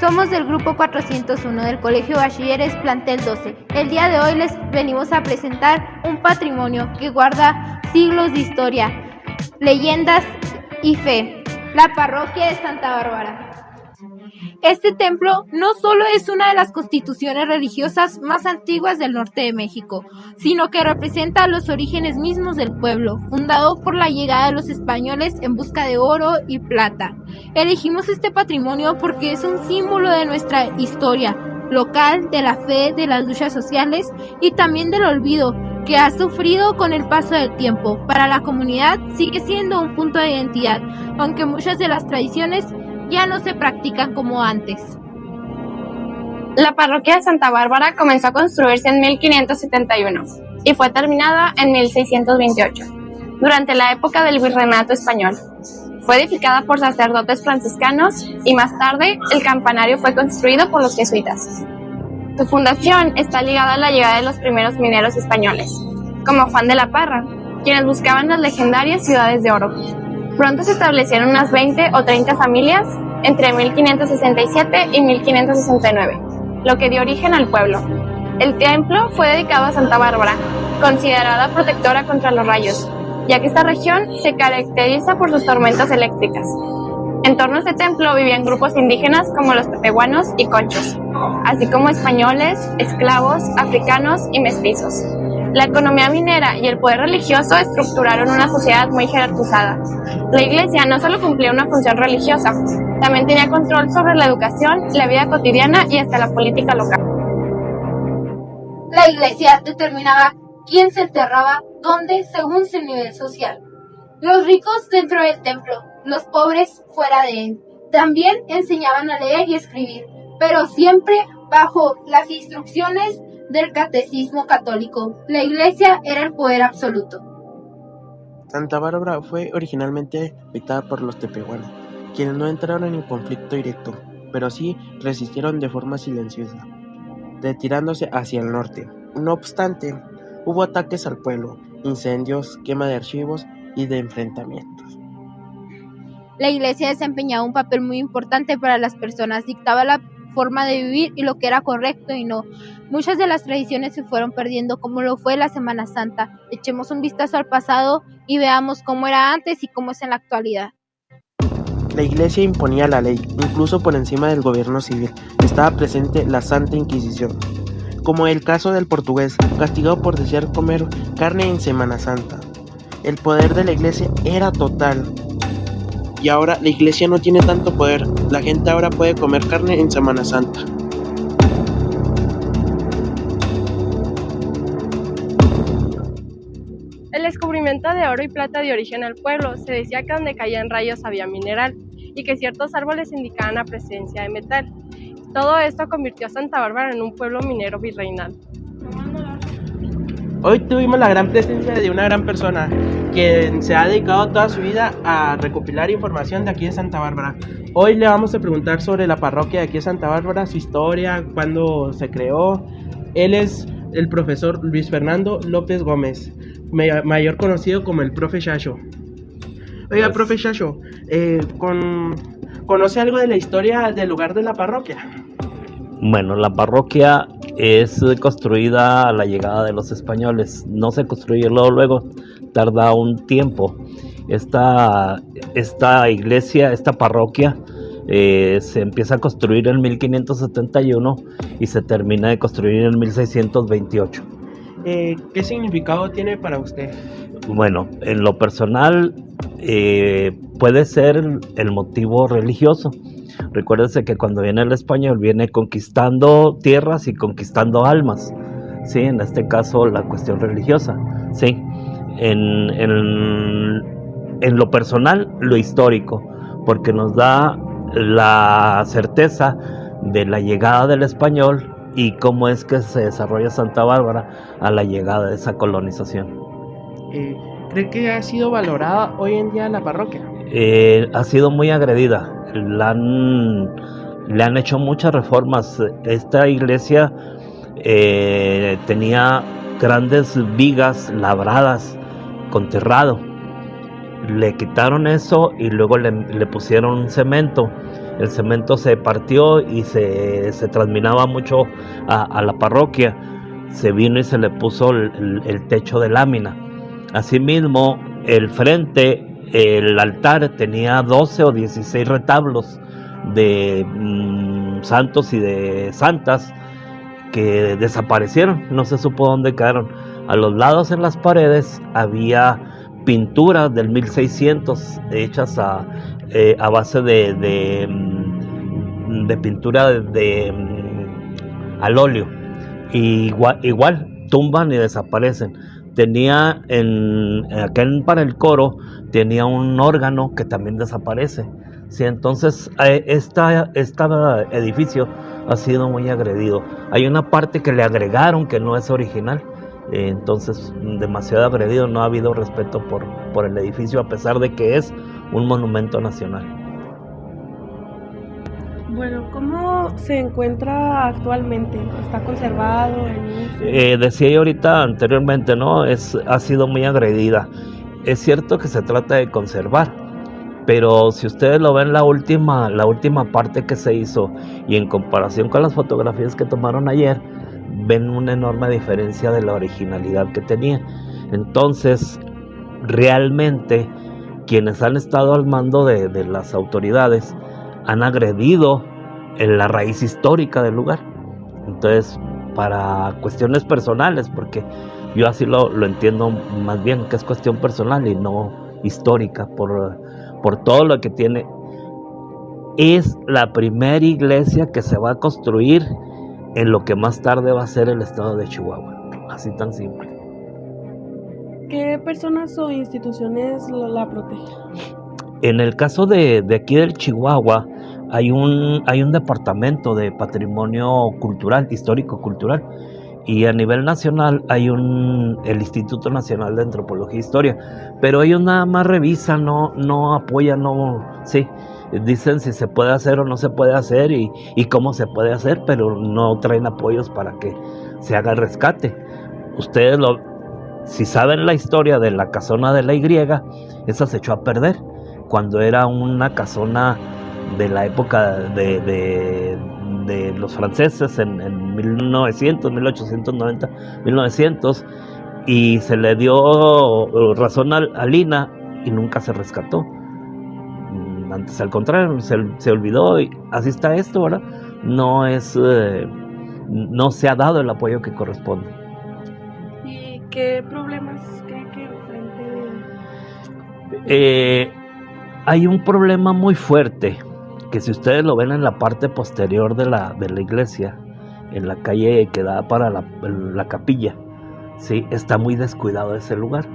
Somos del grupo 401 del Colegio Bachilleres Plantel 12. El día de hoy les venimos a presentar un patrimonio que guarda siglos de historia, leyendas y fe, la parroquia de Santa Bárbara. Este templo no solo es una de las constituciones religiosas más antiguas del norte de México, sino que representa los orígenes mismos del pueblo, fundado por la llegada de los españoles en busca de oro y plata. Elegimos este patrimonio porque es un símbolo de nuestra historia local, de la fe, de las luchas sociales y también del olvido que ha sufrido con el paso del tiempo. Para la comunidad sigue siendo un punto de identidad, aunque muchas de las tradiciones ya no se practican como antes. La parroquia de Santa Bárbara comenzó a construirse en 1571 y fue terminada en 1628, durante la época del Virreinato español. Fue edificada por sacerdotes franciscanos y más tarde el campanario fue construido por los jesuitas. Su fundación está ligada a la llegada de los primeros mineros españoles, como Juan de la Parra, quienes buscaban las legendarias ciudades de oro. Pronto se establecieron unas 20 o 30 familias entre 1567 y 1569, lo que dio origen al pueblo. El templo fue dedicado a Santa Bárbara, considerada protectora contra los rayos, ya que esta región se caracteriza por sus tormentas eléctricas. En torno a este templo vivían grupos indígenas como los tepehuanos y conchos, así como españoles, esclavos, africanos y mestizos. La economía minera y el poder religioso estructuraron una sociedad muy jerarquizada. La iglesia no solo cumplía una función religiosa, también tenía control sobre la educación, la vida cotidiana y hasta la política local. La iglesia determinaba quién se enterraba, dónde, según su nivel social. Los ricos dentro del templo, los pobres fuera de él. También enseñaban a leer y escribir, pero siempre bajo las instrucciones del catecismo católico. La iglesia era el poder absoluto. Santa Bárbara fue originalmente habitada por los tepehuanos, quienes no entraron en conflicto directo, pero sí resistieron de forma silenciosa, retirándose hacia el norte. No obstante, hubo ataques al pueblo, incendios, quema de archivos y de enfrentamientos. La iglesia desempeñaba un papel muy importante para las personas, dictaba la forma de vivir y lo que era correcto y no. Muchas de las tradiciones se fueron perdiendo, como lo fue la Semana Santa. Echemos un vistazo al pasado y veamos cómo era antes y cómo es en la actualidad. La iglesia imponía la ley, incluso por encima del gobierno civil. Estaba presente la Santa Inquisición, como el caso del portugués, castigado por desear comer carne en Semana Santa. El poder de la iglesia era total. Y ahora la iglesia no tiene tanto poder. La gente ahora puede comer carne en Semana Santa. El descubrimiento de oro y plata dio origen al pueblo. Se decía que donde caían rayos había mineral y que ciertos árboles indicaban la presencia de metal. Todo esto convirtió a Santa Bárbara en un pueblo minero virreinal. Hoy tuvimos la gran presencia de una gran persona, quien se ha dedicado toda su vida a recopilar información de aquí de Santa Bárbara. Hoy le vamos a preguntar sobre la parroquia de aquí de Santa Bárbara, su historia, cuándo se creó. Él es el profesor Luis Fernando López Gómez, mayor conocido como el profe Chacho. Oiga, profe Chacho, ¿conoce algo de la historia del lugar de la parroquia? Bueno, la parroquia es construida a la llegada de los españoles, no se construye luego, tarda un tiempo. Esta iglesia, esta parroquia, se empieza a construir en 1571 y se termina de construir en 1628. ¿Qué significado tiene para usted? Bueno, en lo personal puede ser el motivo religioso. Recuérdense que cuando viene el español viene conquistando tierras y conquistando almas, ¿sí? En este caso la cuestión religiosa, ¿sí? En lo personal, lo histórico, porque nos da la certeza de la llegada del español y cómo es que se desarrolla Santa Bárbara a la llegada de esa colonización. ¿Cree que ha sido valorada hoy en día la parroquia? Ha sido muy agredida. Le han hecho muchas reformas. Esta iglesia tenía grandes vigas labradas con terrado. Le quitaron eso y luego le pusieron un cemento el cemento se partió y se transminaba mucho a la parroquia. Se vino y se le puso el techo de lámina. Asimismo, el frente, el altar tenía 12 o 16 retablos de santos y de santas que desaparecieron, no se supo dónde quedaron. A los lados en las paredes había pinturas del 1600 hechas a base de pintura al óleo. Igual tumban y desaparecen. Tenía acá para el coro tenía un órgano que también desaparece. Sí, entonces este edificio ha sido muy agredido. Hay una parte que le agregaron que no es original, entonces demasiado agredido. No ha habido respeto por el edificio, a pesar de que es un monumento nacional. Bueno, ¿cómo se encuentra actualmente? ¿Está conservado? Decía yo ahorita anteriormente, ¿no? Ha sido muy agredida. Es cierto que se trata de conservar, pero si ustedes lo ven la última parte que se hizo y en comparación con las fotografías que tomaron ayer, ven una enorme diferencia de la originalidad que tenía. Entonces, realmente quienes han estado al mando de las autoridades han agredido en la raíz histórica del lugar. Entonces, para cuestiones personales, porque yo así lo entiendo más bien, que es cuestión personal y no histórica, por todo lo que tiene. Es la primera iglesia que se va a construir en lo que más tarde va a ser el estado de Chihuahua. Así tan simple. ¿Qué personas o instituciones la protegen? En el caso de aquí del Chihuahua, hay un departamento de patrimonio cultural, histórico-cultural, y a nivel nacional hay el Instituto Nacional de Antropología e Historia, pero ellos nada más revisan, no apoyan, sí, dicen si se puede hacer o no se puede hacer y cómo se puede hacer, pero no traen apoyos para que se haga el rescate. Ustedes si saben la historia de la casona de la Y, esa se echó a perder cuando era una casona de la época de los franceses en 1900, 1890, 1900, y se le dio razón a Lina y nunca se rescató. Antes, al contrario, se olvidó y así está esto, ¿verdad? No se ha dado el apoyo que corresponde. ¿Y qué problemas cree que enfrente? Hay un problema muy fuerte, que si ustedes lo ven en la parte posterior de la iglesia, en la calle que da para la capilla, ¿sí? Está muy descuidado ese lugar.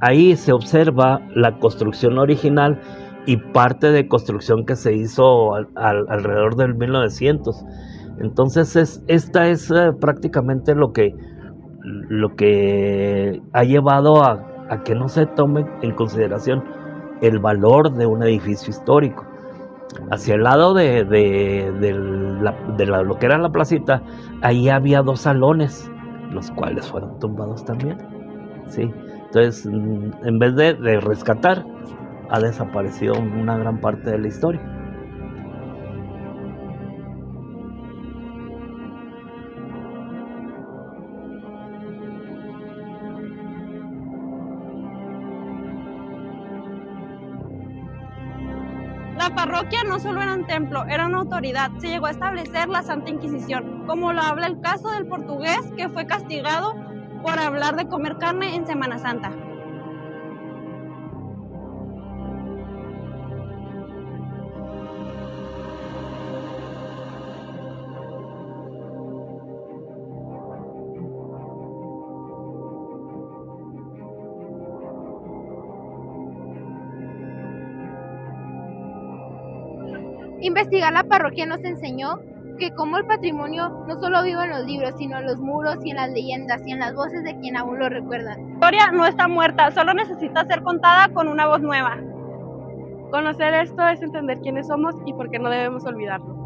Ahí se observa la construcción original y parte de construcción que se hizo alrededor del 1900. Entonces esta es prácticamente lo que ha llevado a que no se tome en consideración el valor de un edificio histórico. Hacia el lado de lo que era la placita, ahí había 2 salones, los cuales fueron tumbados también, ¿sí? Entonces, en vez de rescatar, ha desaparecido una gran parte de la historia. La parroquia no solo era un templo, era una autoridad. Se llegó a establecer la Santa Inquisición, como lo habla el caso del portugués que fue castigado por hablar de comer carne en Semana Santa. Investigar la parroquia nos enseñó que como el patrimonio no solo vive en los libros, sino en los muros y en las leyendas y en las voces de quien aún lo recuerdan. La historia no está muerta, solo necesita ser contada con una voz nueva. Conocer esto es entender quiénes somos y por qué no debemos olvidarlo.